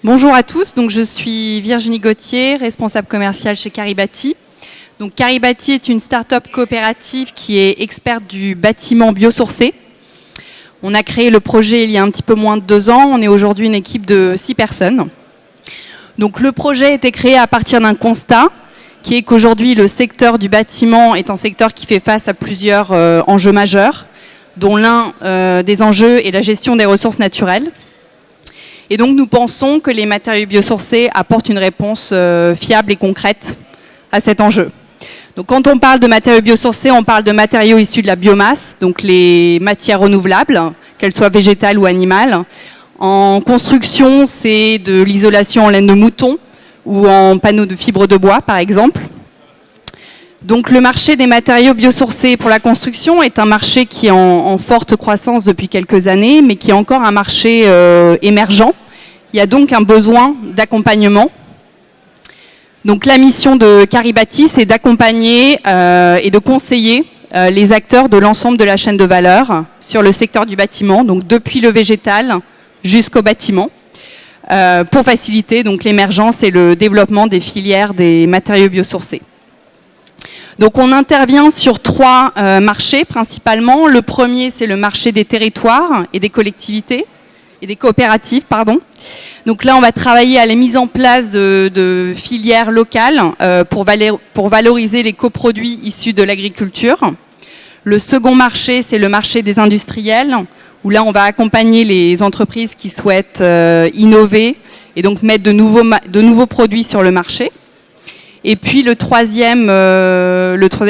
Bonjour à tous, donc je suis Virginie Gauthier, responsable commerciale chez Caribati. Donc Caribati est une start-up coopérative qui est experte du bâtiment biosourcé. On a créé le projet il y a un petit peu moins de 2 ans, on est aujourd'hui une équipe de 6 personnes. Donc le projet a été créé à partir d'un constat qui est qu'aujourd'hui le secteur du bâtiment est un secteur qui fait face à plusieurs enjeux majeurs, dont l'un des enjeux est la gestion des ressources naturelles. Et donc nous pensons que les matériaux biosourcés apportent une réponse fiable et concrète à cet enjeu. Donc quand on parle de matériaux biosourcés, on parle de matériaux issus de la biomasse, donc les matières renouvelables, qu'elles soient végétales ou animales. En construction, c'est de l'isolation en laine de mouton ou en panneaux de fibres de bois, par exemple. Donc le marché des matériaux biosourcés pour la construction est un marché qui est en forte croissance depuis quelques années, mais qui est encore un marché émergent. Il y a donc un besoin d'accompagnement. Donc la mission de Caribati, c'est d'accompagner et de conseiller les acteurs de l'ensemble de la chaîne de valeur sur le secteur du bâtiment, donc depuis le végétal jusqu'au bâtiment, pour faciliter donc l'émergence et le développement des filières des matériaux biosourcés. Donc on intervient sur 3 marchés principalement. Le premier, c'est le marché des territoires et des collectivités, et des coopératives, pardon. Donc là, on va travailler à la mise en place de filières locales pour valoriser les coproduits issus de l'agriculture. Le second marché, c'est le marché des industriels, où là, on va accompagner les entreprises qui souhaitent innover et donc mettre de nouveaux produits sur le marché. Et puis le troisième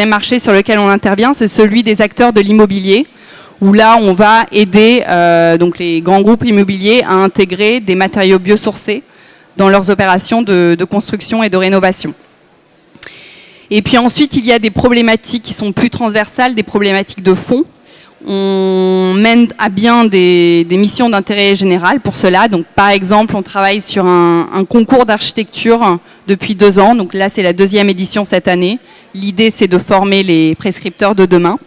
marché sur lequel on intervient, c'est celui des acteurs de l'immobilier, où là on va aider donc les grands groupes immobiliers à intégrer des matériaux biosourcés dans leurs opérations de construction et de rénovation. Et puis ensuite, il y a des problématiques qui sont plus transversales, des problématiques de fond. On mène à bien des missions d'intérêt général pour cela. Donc, par exemple, on travaille sur un concours d'architecture depuis 2 ans. Donc là, c'est la 2e édition cette année. L'idée, c'est de former les prescripteurs de demain.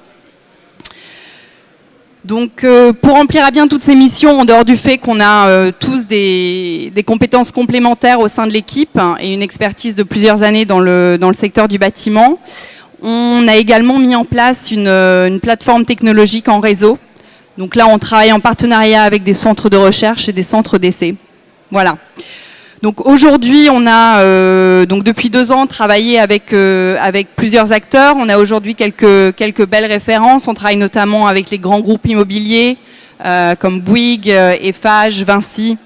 Donc, pour remplir à bien toutes ces missions, en dehors du fait qu'on a tous des compétences complémentaires au sein de l'équipe et une expertise de plusieurs années dans le secteur du bâtiment, on a également mis en place une plateforme technologique en réseau. Donc là, on travaille en partenariat avec des centres de recherche et des centres d'essai. Voilà. Donc aujourd'hui, on a donc depuis 2 ans travaillé avec plusieurs acteurs. On a aujourd'hui quelques belles références. On travaille notamment avec les grands groupes immobiliers comme Bouygues, Eiffage, Vinci.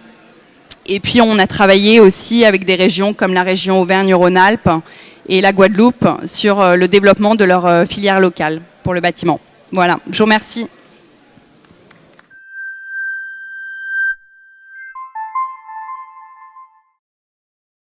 Et puis on a travaillé aussi avec des régions comme la région Auvergne-Rhône-Alpes et la Guadeloupe sur le développement de leur filière locale pour le bâtiment. Voilà, je vous remercie.